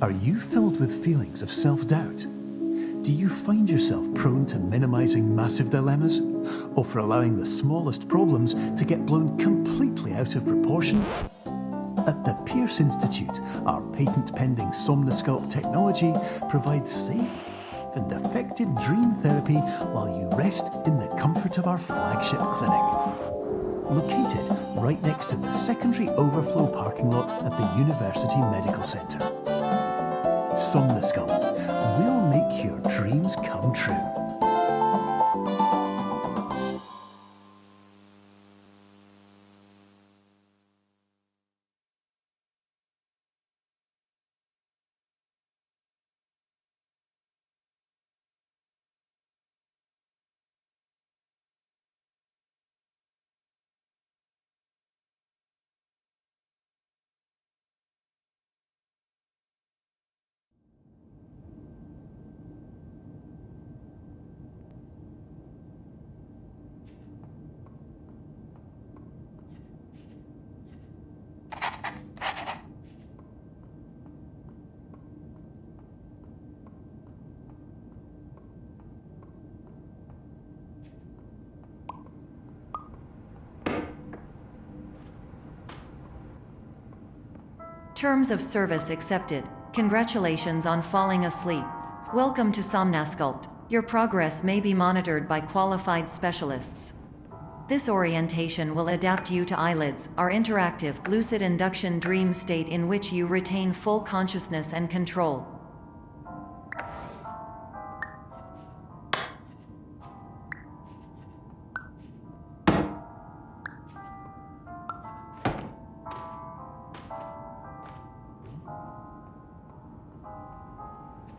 Are you filled with feelings of self-doubt? Do you find yourself prone to minimizing massive dilemmas, or for allowing the smallest problems to get blown completely out of proportion? At the Pierce Institute, our patent-pending Somnosculpt technology provides safe and effective dream therapy while you rest in the comfort of our flagship clinic. Located right next to the secondary overflow parking lot at the University Medical Centre. Somnosculpt will make your dreams come true. Terms of service accepted. Congratulations on falling asleep. Welcome to Somnosculpt. Your progress may be monitored by qualified specialists. This orientation will adapt you to eyelids, our interactive, lucid induction dream state in which you retain full consciousness and control.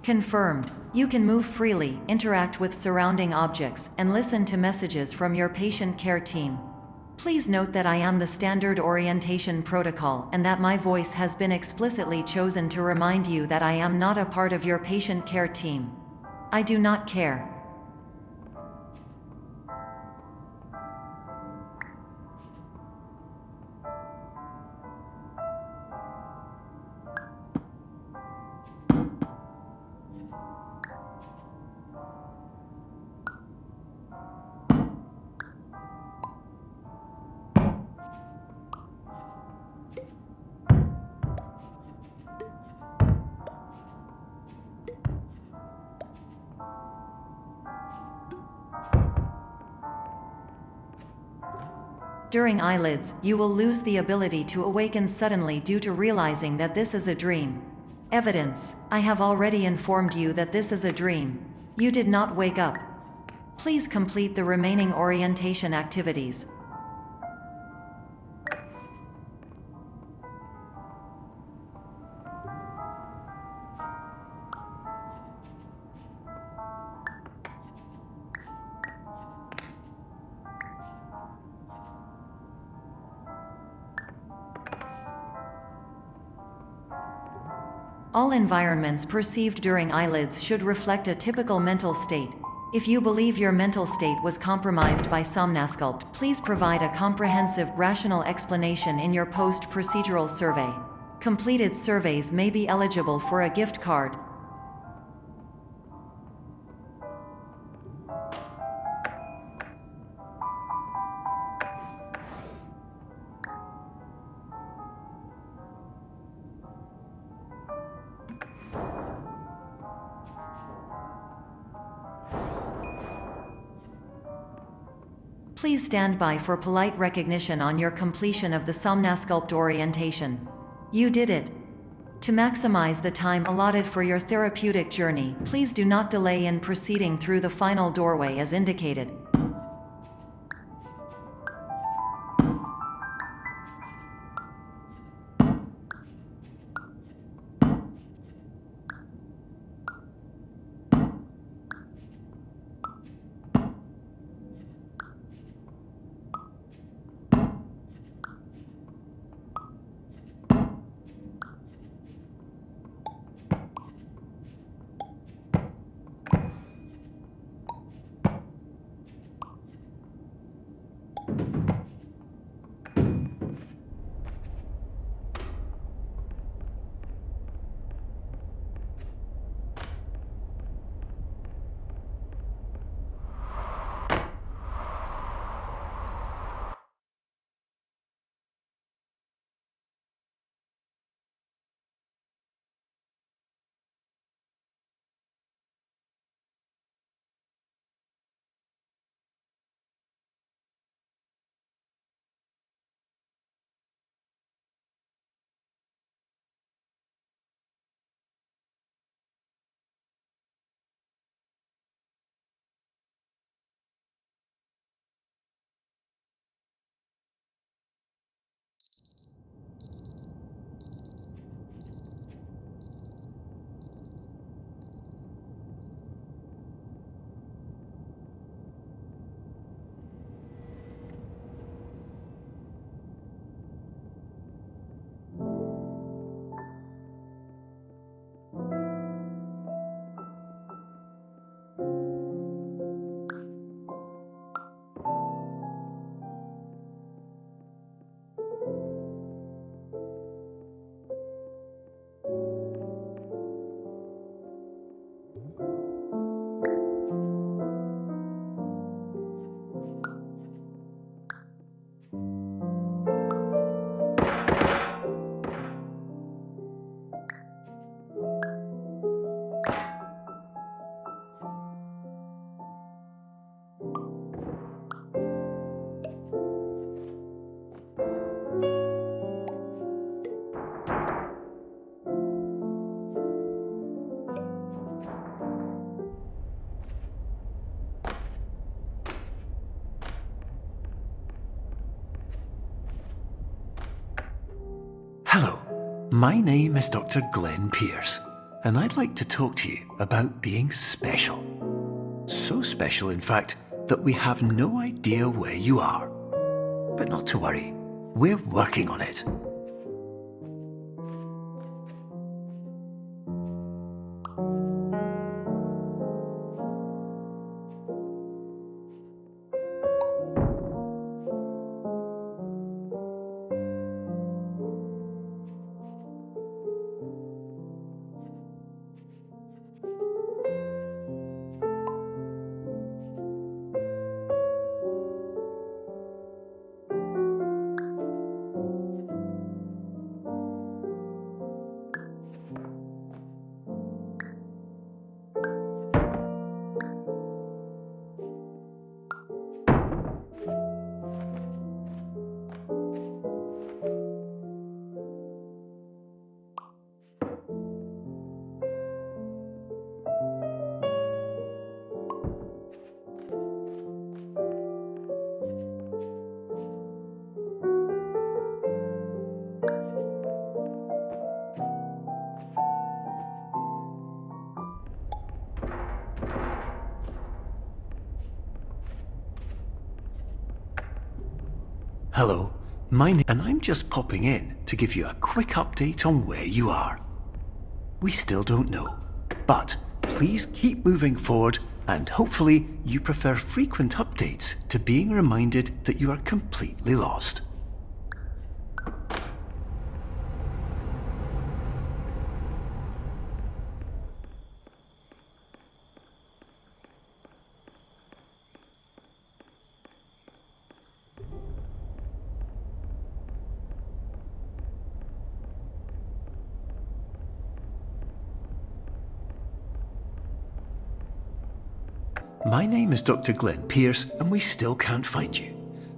Confirmed. You can move freely, interact with surrounding objects, and listen to messages from your patient care team. Please note that I am the standard orientation protocol and that my voice has been explicitly chosen to remind you that I am not a part of your patient care team. I do not care. During eyelids, you will lose the ability to awaken suddenly due to realizing that this is a dream. Evidence: I have already informed you that this is a dream. You did not wake up. Please complete the remaining orientation activities. All environments perceived during eyelids should reflect a typical mental state. If you believe your mental state was compromised by Somnosculpt, please provide a comprehensive, rational explanation in your post-procedural survey. Completed surveys may be eligible for a gift card. Please stand by for polite recognition on your completion of the Somnosculpt orientation. You did it. To maximize the time allotted for your therapeutic journey, please do not delay in proceeding through the final doorway as indicated. Hello, my name is Dr. Glenn Pierce, and I'd like to talk to you about being special. So special, in fact, that we have no idea where you are. But not to worry, we're working on it. Hello, and I'm just popping in to give you a quick update on where you are. We still don't know, but please keep moving forward, and hopefully you prefer frequent updates to being reminded that you are completely lost. My name is Dr. Glenn Pierce, and we still can't find you.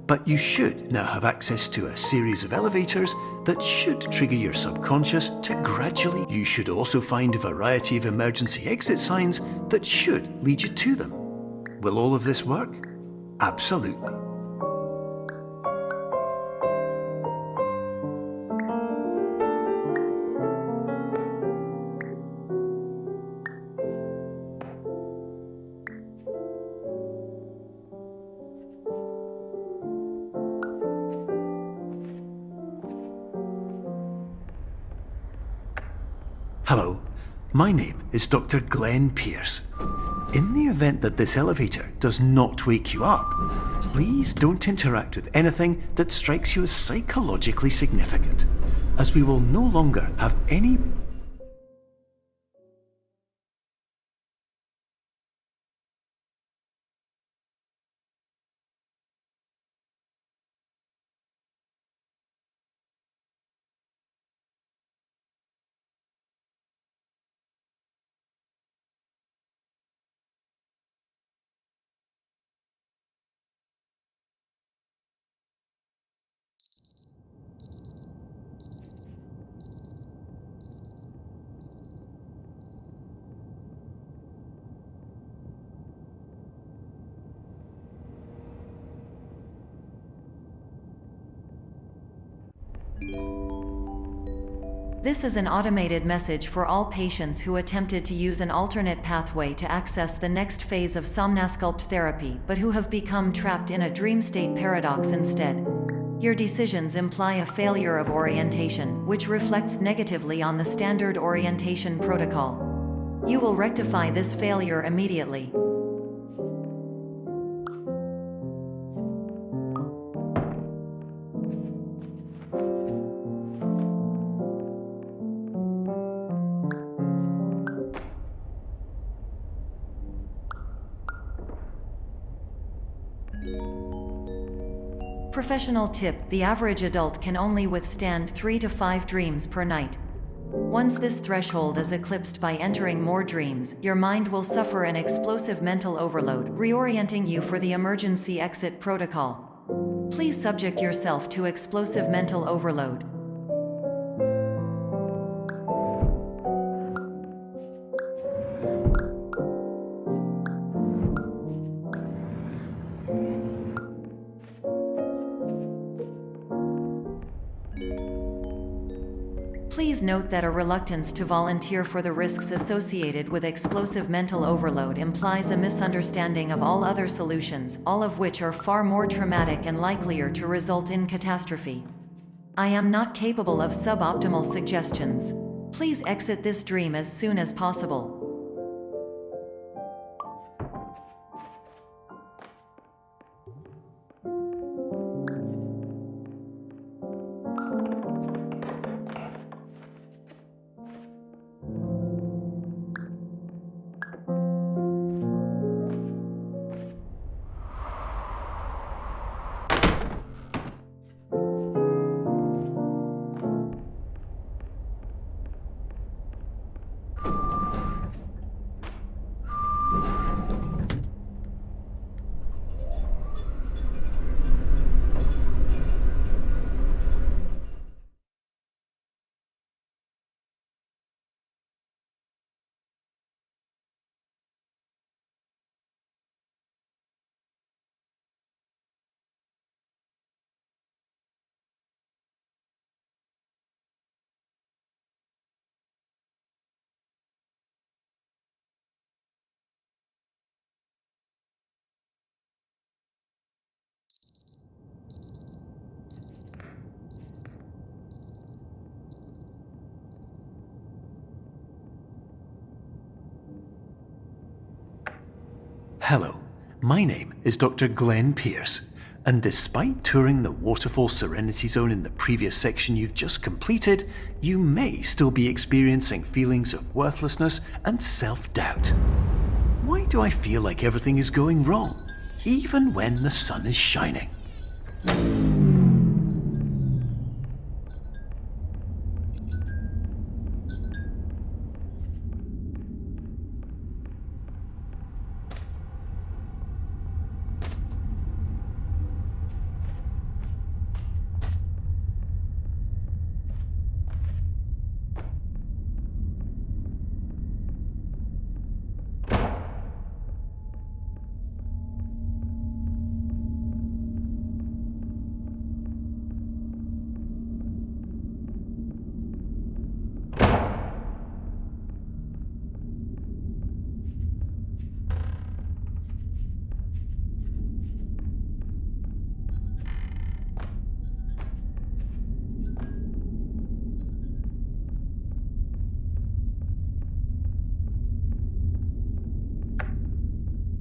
But you should now have access to a series of elevators that should trigger your subconscious to gradually. You should also find a variety of emergency exit signs that should lead you to them. Will all of this work? Absolutely. Hello, my name is Dr. Glenn Pierce. In the event that this elevator does not wake you up, please don't interact with anything that strikes you as psychologically significant, as we will no longer have any. This is an automated message for all patients who attempted to use an alternate pathway to access the next phase of somnasculpt therapy but who have become trapped in a dream state paradox instead. Your decisions imply a failure of orientation, which reflects negatively on the standard orientation protocol. You will rectify this failure immediately. Professional tip: the average adult can only withstand 3 to 5 dreams per night. Once this threshold is eclipsed by entering more dreams, your mind will suffer an explosive mental overload, reorienting you for the emergency exit protocol. Please subject yourself to explosive mental overload. Please note that a reluctance to volunteer for the risks associated with explosive mental overload implies a misunderstanding of all other solutions, all of which are far more traumatic and likelier to result in catastrophe. I am not capable of suboptimal suggestions. Please exit this dream as soon as possible. Hello, my name is Dr. Glenn Pierce, and despite touring the Waterfall Serenity Zone in the previous section you've just completed, you may still be experiencing feelings of worthlessness and self-doubt. Why do I feel like everything is going wrong, even when the sun is shining?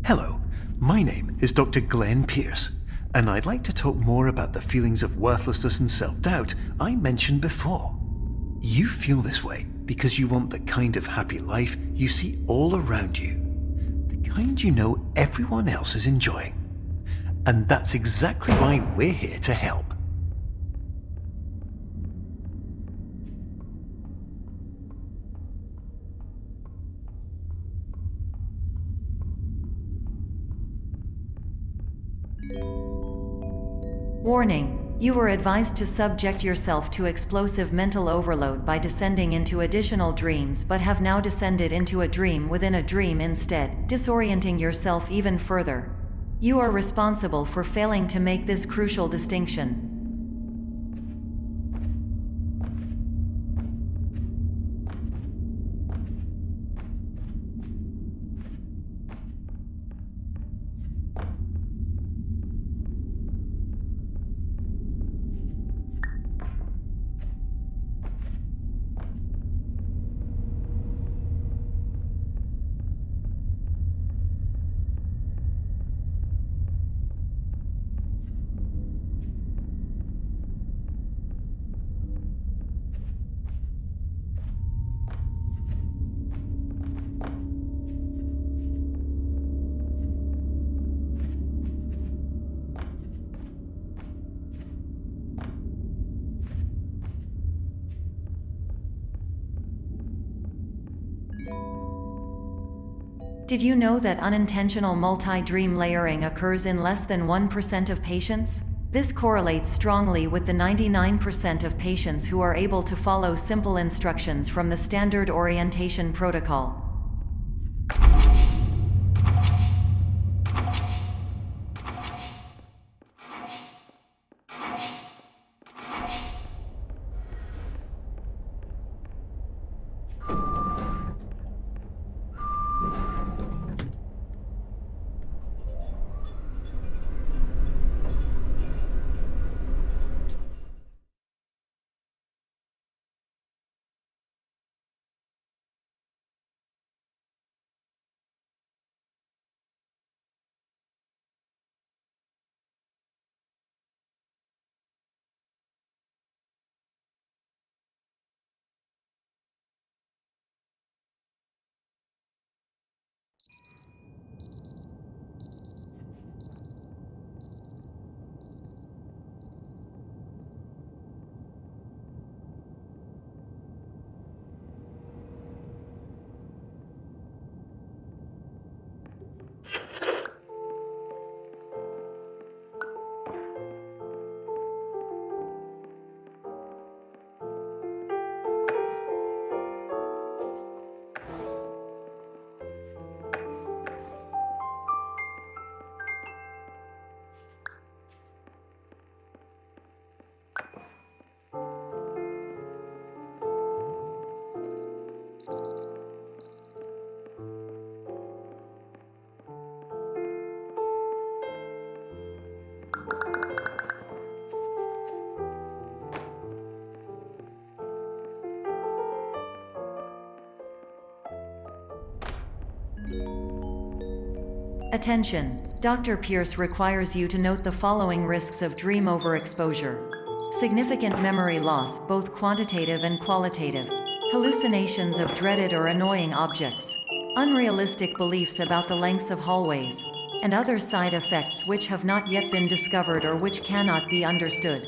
Hello, my name is Dr. Glenn Pierce, and I'd like to talk more about the feelings of worthlessness and self-doubt I mentioned before. You feel this way because you want the kind of happy life you see all around you, the kind you know everyone else is enjoying. And that's exactly why we're here to help. Warning: you were advised to subject yourself to explosive mental overload by descending into additional dreams, but have now descended into a dream within a dream instead, disorienting yourself even further. You are responsible for failing to make this crucial distinction. Did you know that unintentional multi-dream layering occurs in less than 1% of patients? This correlates strongly with the 99% of patients who are able to follow simple instructions from the standard orientation protocol. Attention! Dr. Pierce requires you to note the following risks of dream overexposure. Significant memory loss, both quantitative and qualitative. Hallucinations of dreaded or annoying objects. Unrealistic beliefs about the lengths of hallways. And other side effects which have not yet been discovered or which cannot be understood.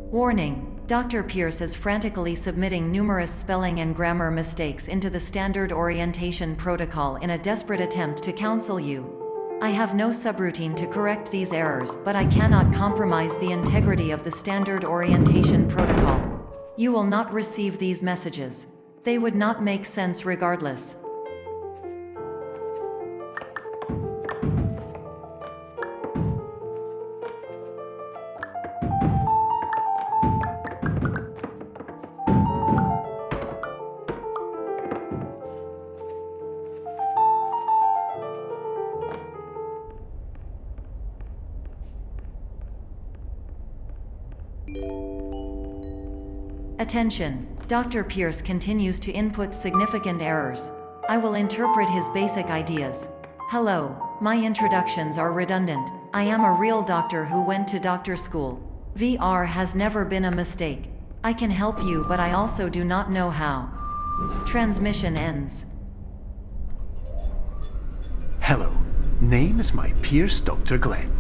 Warning: Dr. Pierce is frantically submitting numerous spelling and grammar mistakes into the standard orientation protocol in a desperate attempt to counsel you. I have no subroutine to correct these errors, but I cannot compromise the integrity of the standard orientation protocol. You will not receive these messages. They would not make sense regardless. Attention! Dr. Pierce continues to input significant errors. I will interpret his basic ideas. Hello, my introductions are redundant. I am a real doctor who went to doctor school. VR has never been a mistake. I can help you, but I also do not know how. Transmission ends. Hello, name is my Pierce Dr. Glenn.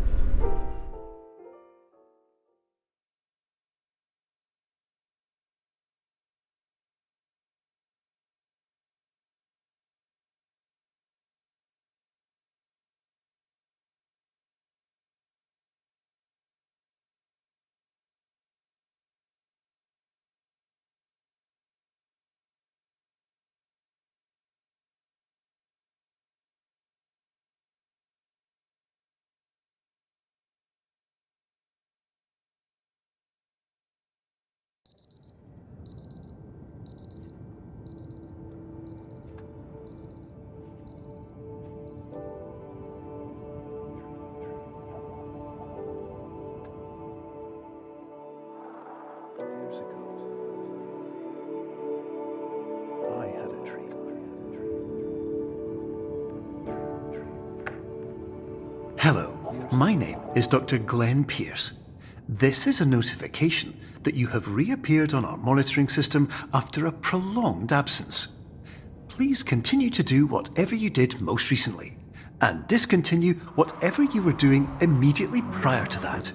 Years ago, I had a dream. Hello, my name is Dr. Glenn Pierce. This is a notification that you have reappeared on our monitoring system after a prolonged absence. Please continue to do whatever you did most recently, and discontinue whatever you were doing immediately prior to that.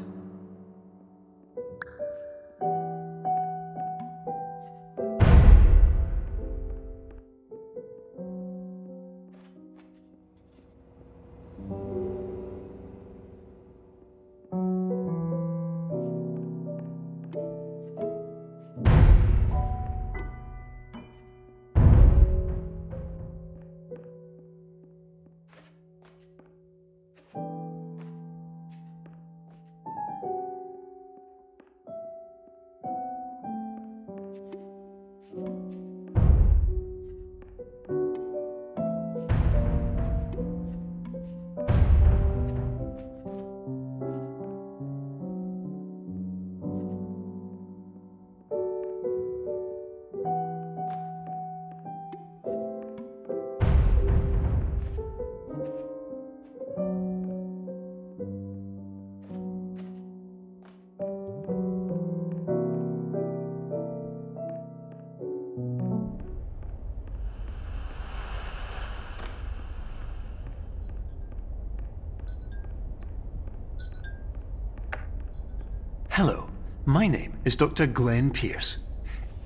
Hello, my name is Dr. Glenn Pierce.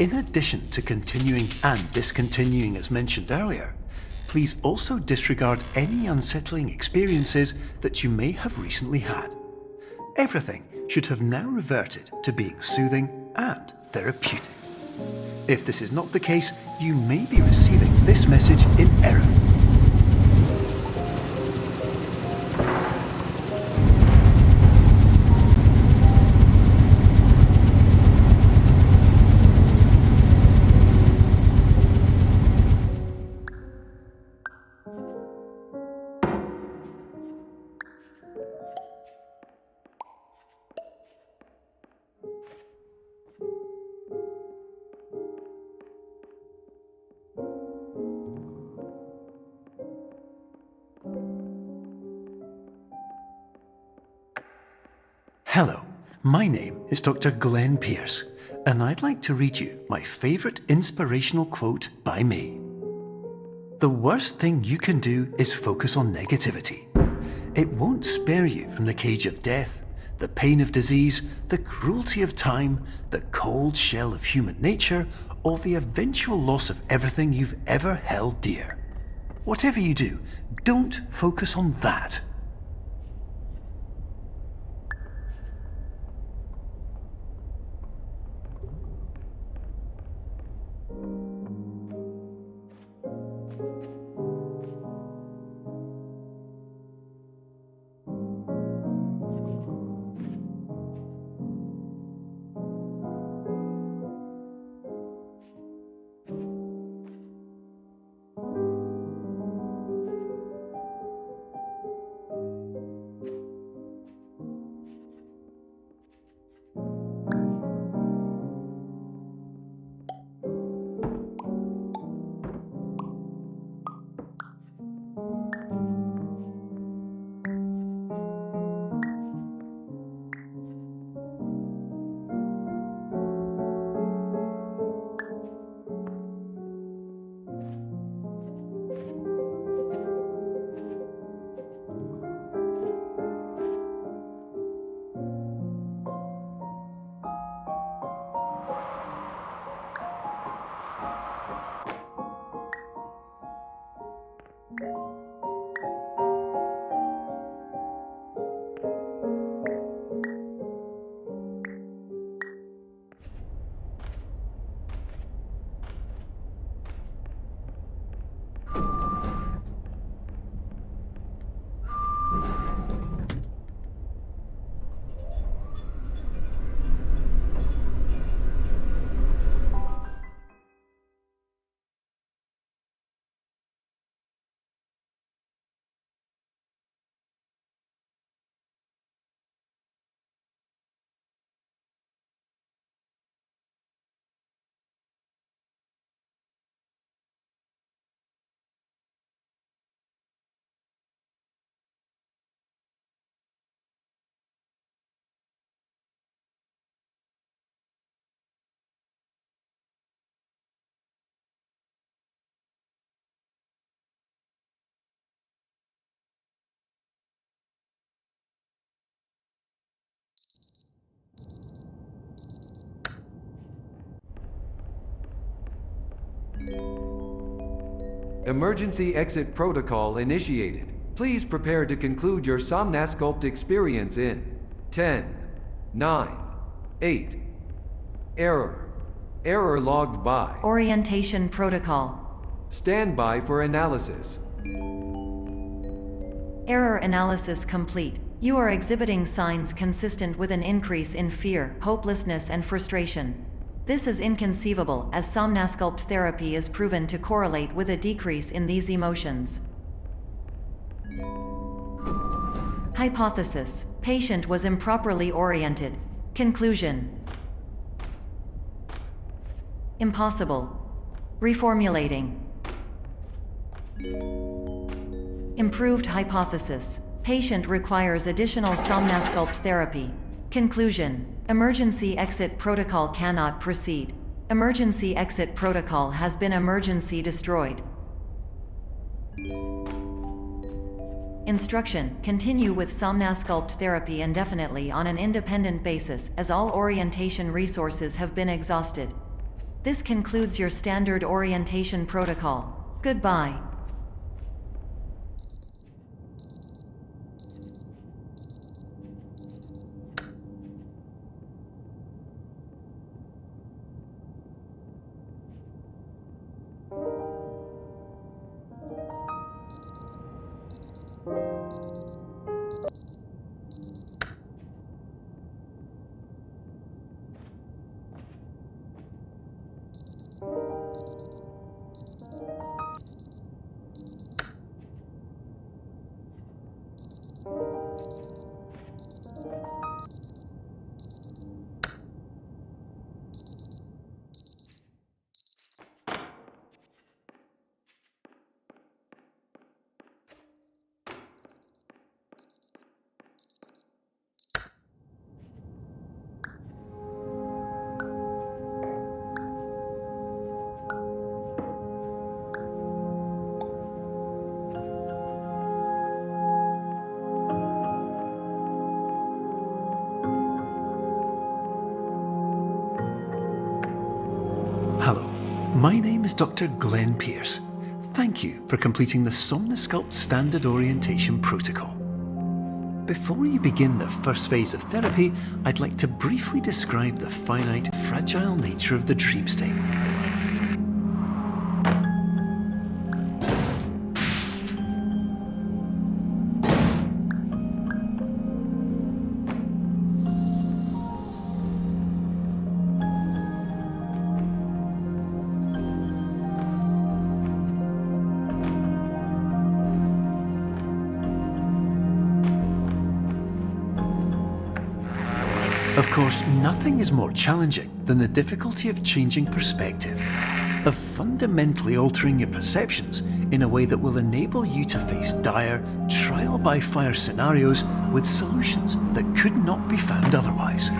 In addition to continuing and discontinuing as mentioned earlier, please also disregard any unsettling experiences that you may have recently had. Everything should have now reverted to being soothing and therapeutic. If this is not the case, you may be receiving this message in error. Hello, my name is Dr. Glenn Pierce, and I'd like to read you my favourite inspirational quote by me. The worst thing you can do is focus on negativity. It won't spare you from the cage of death, the pain of disease, the cruelty of time, the cold shell of human nature, or the eventual loss of everything you've ever held dear. Whatever you do, don't focus on that. Emergency exit protocol initiated. Please prepare to conclude your Somnasculpt experience in 10, 9, 8. Error. Error logged by. Orientation protocol. Stand by for analysis. Error analysis complete. You are exhibiting signs consistent with an increase in fear, hopelessness, and frustration. This is inconceivable, as Somnasculpt therapy is proven to correlate with a decrease in these emotions. Hypothesis: patient was improperly oriented. Conclusion: impossible. Reformulating. Improved hypothesis: patient requires additional Somnasculpt therapy. Conclusion: emergency exit protocol cannot proceed. Emergency exit protocol has been emergency destroyed. Instruction: continue with Somnasculpt therapy indefinitely on an independent basis, as all orientation resources have been exhausted. This concludes your standard orientation protocol. Goodbye. Hello, my name is Dr. Glenn Pierce. Thank you for completing the Somnasculpt Standard Orientation Protocol. Before you begin the first phase of therapy, I'd like to briefly describe the finite, fragile nature of the dream state. Of course, nothing is more challenging than the difficulty of changing perspective, of fundamentally altering your perceptions in a way that will enable you to face dire, trial-by-fire scenarios with solutions that could not be found otherwise.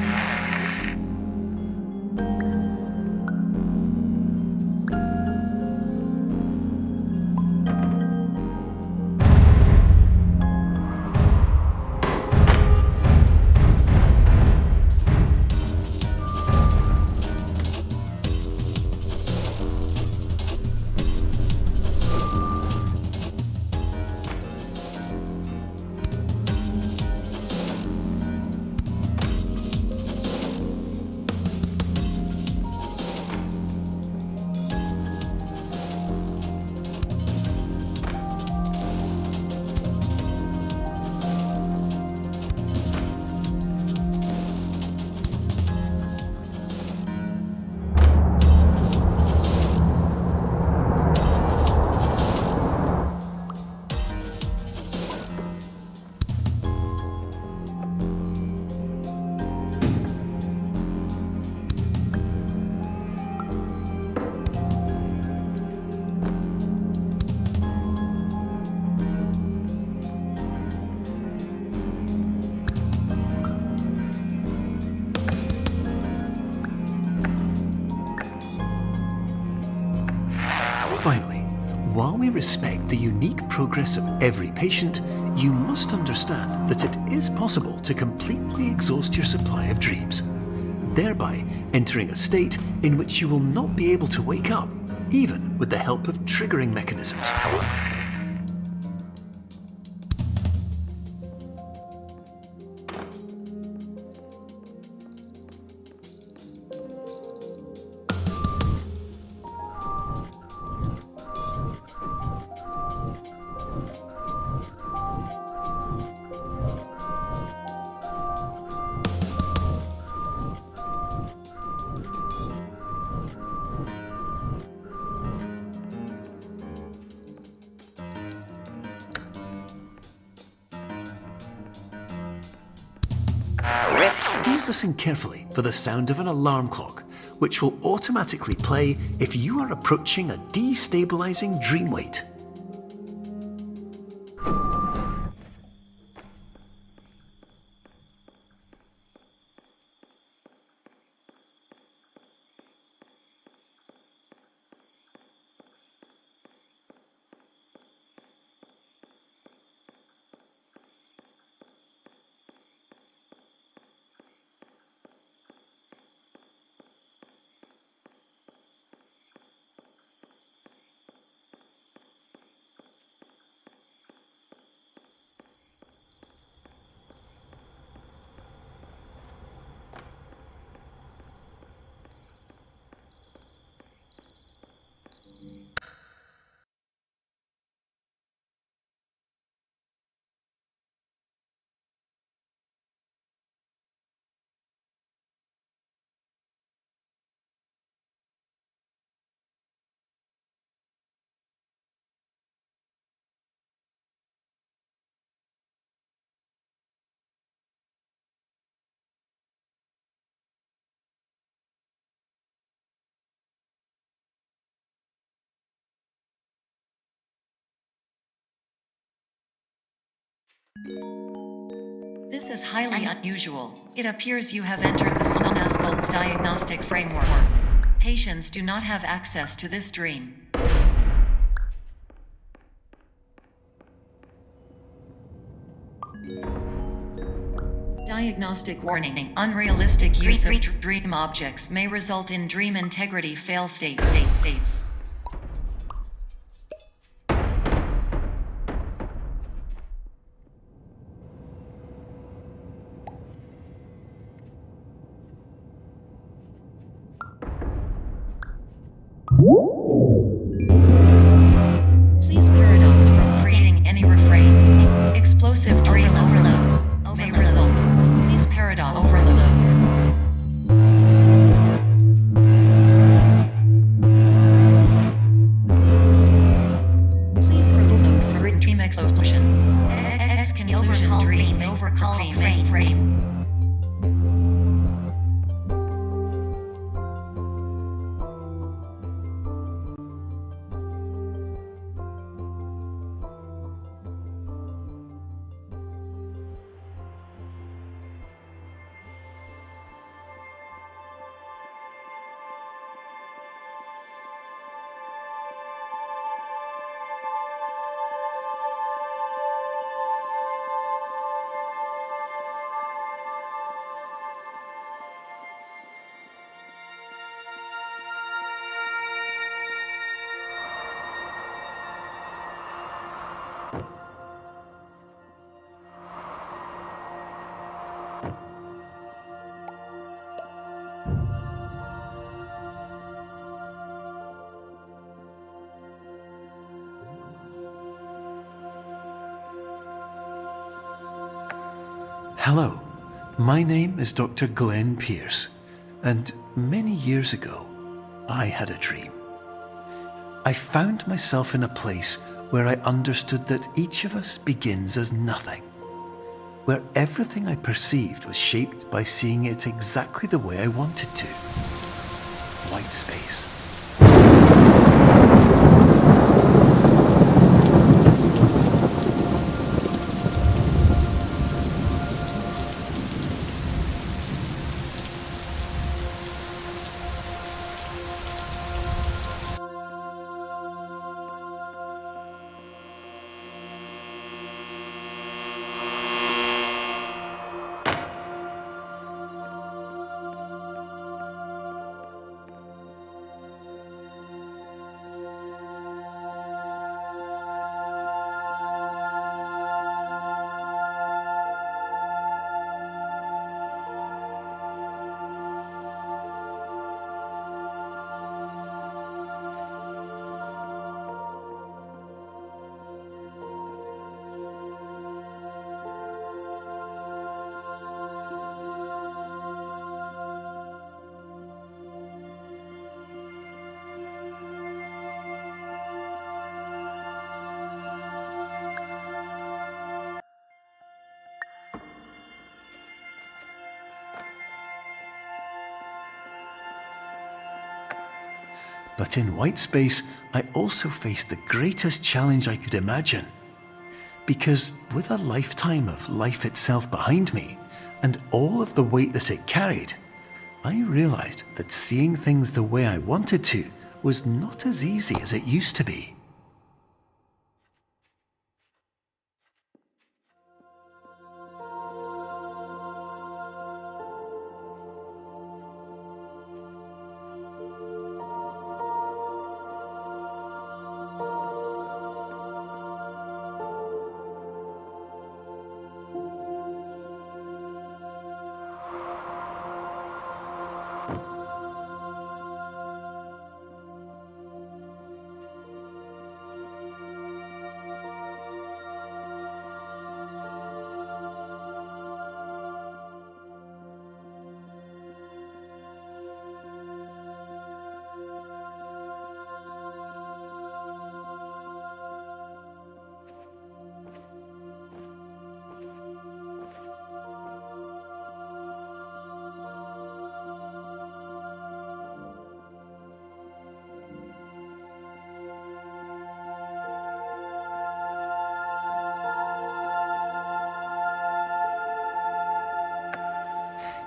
Finally, while we respect the unique progress of every patient, you must understand that it is possible to completely exhaust your supply of dreams, thereby entering a state in which you will not be able to wake up, even with the help of triggering mechanisms. Please listen carefully for the sound of an alarm clock, which will automatically play if you are approaching a destabilizing dream weight. This is highly unusual. It appears you have entered the Somnasculpt diagnostic framework. Patients do not have access to this dream. Diagnostic warning. Unrealistic use of dream objects may result in dream integrity fail states. Please paradox from creating any refrains. Explosive dream overload may result. Please paradox overload. Please overload for dream explosion. Exclusion dream overcall frame. Hello, my name is Dr. Glenn Pierce, and many years ago, I had a dream. I found myself in a place where I understood that each of us begins as nothing, where everything I perceived was shaped by seeing it exactly the way I wanted to. White space. But in white space, I also faced the greatest challenge I could imagine. Because with a lifetime of life itself behind me, and all of the weight that it carried, I realized that seeing things the way I wanted to was not as easy as it used to be.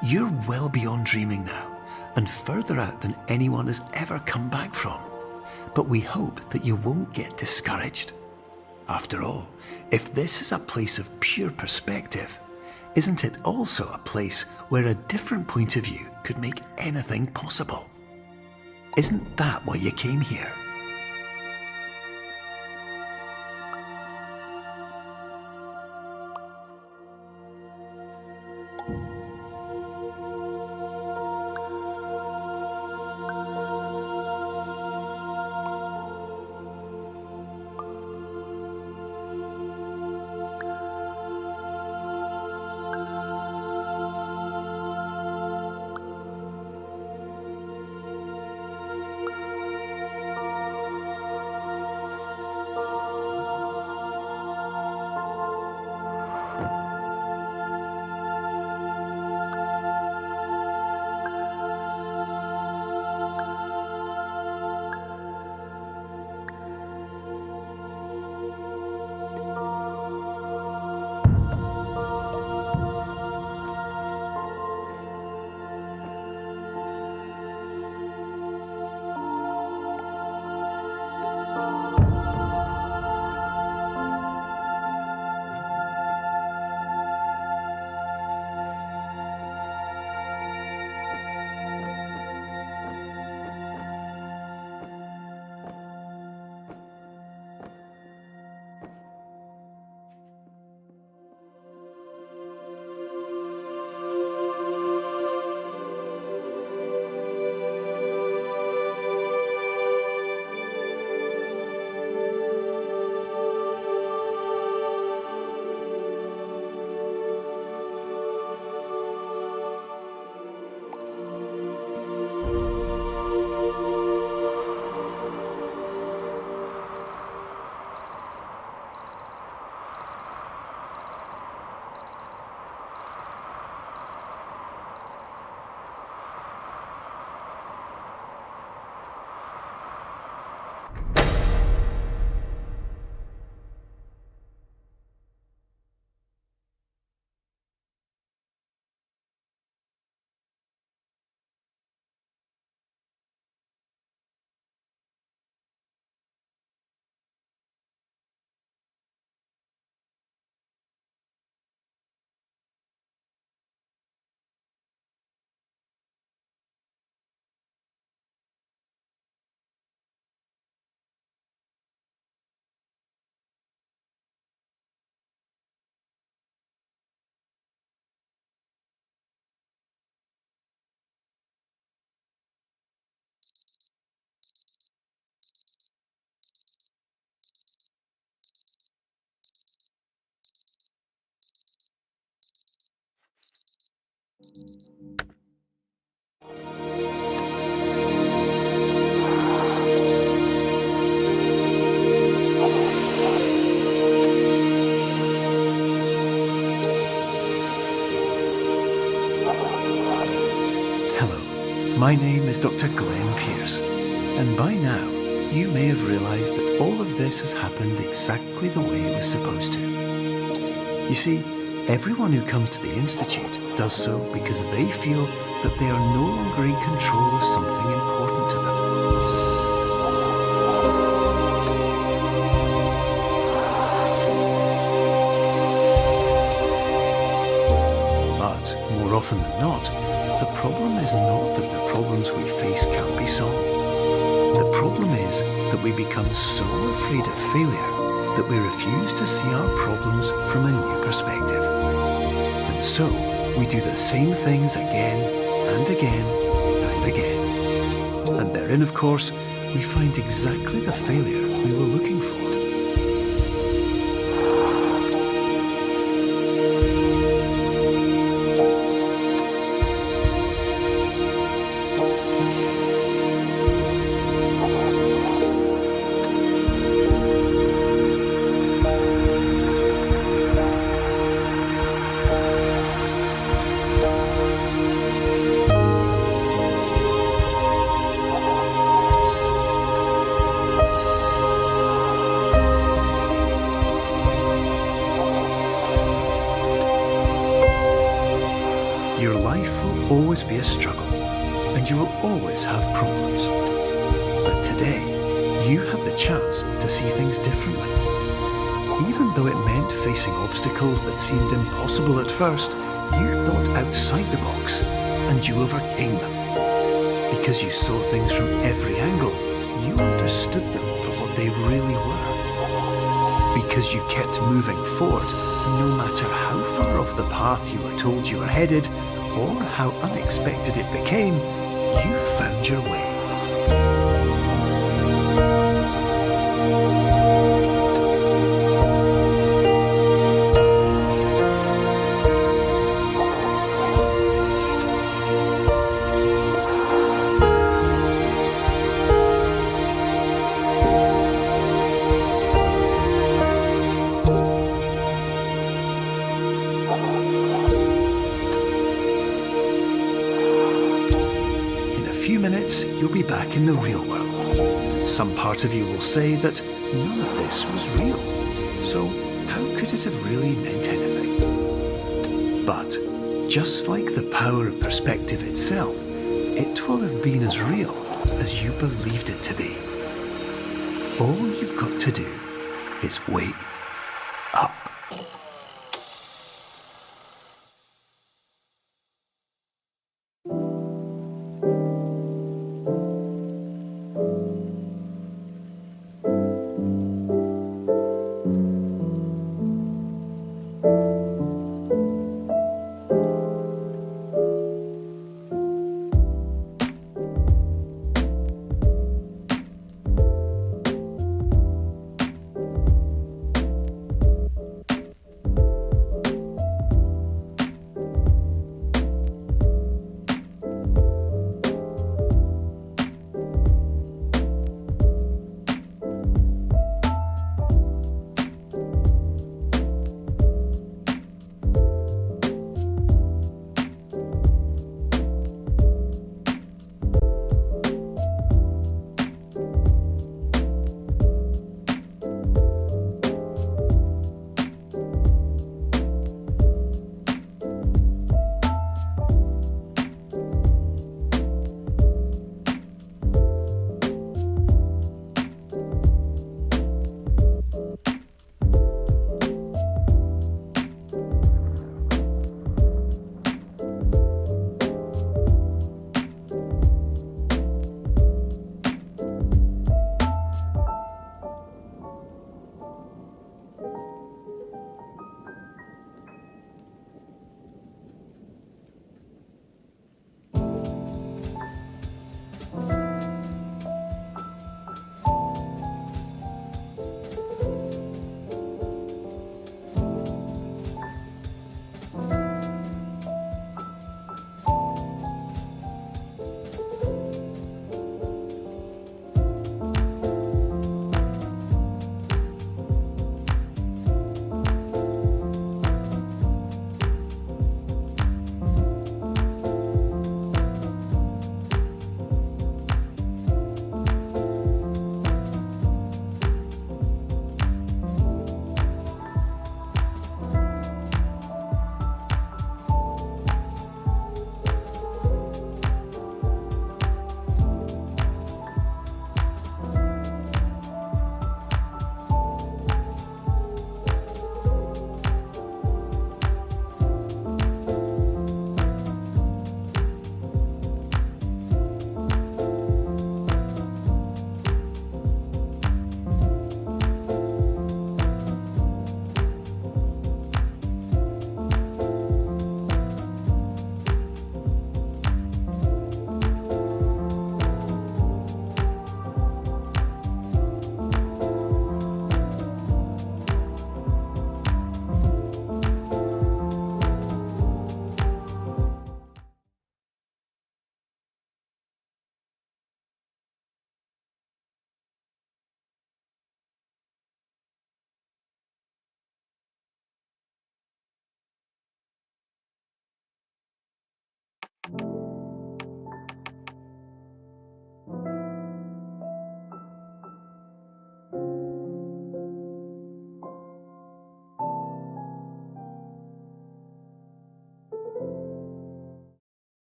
You're well beyond dreaming now, and further out than anyone has ever come back from. But we hope that you won't get discouraged. After all, if this is a place of pure perspective, isn't it also a place where a different point of view could make anything possible? Isn't that why you came here? My name is Dr. Glenn Pierce, and by now you may have realised that all of this has happened exactly the way it was supposed to. You see, everyone who comes to the Institute does so because they feel that they are no longer in control of something important to them. But more often than not, the problem is not that the problems we face can't be solved. The problem is that we become so afraid of failure that we refuse to see our problems from a new perspective. And so, we do the same things again and again and again. And therein, of course, we find exactly the failure we were looking for. Your life will always be a struggle, and you will always have problems. But today, you have the chance to see things differently. Even though it meant facing obstacles that seemed impossible at first, you thought outside the box, and you overcame them. Because you saw things from every angle, you understood them for what they really were. Because you kept moving forward, no matter how far off the path you were told you were headed, or how unexpected it became, you found your way. You'll be back in the real world. Some part of you will say that none of this was real, so how could it have really meant anything? But just like the power of perspective itself, it will have been as real as you believed it to be. All you've got to do is wait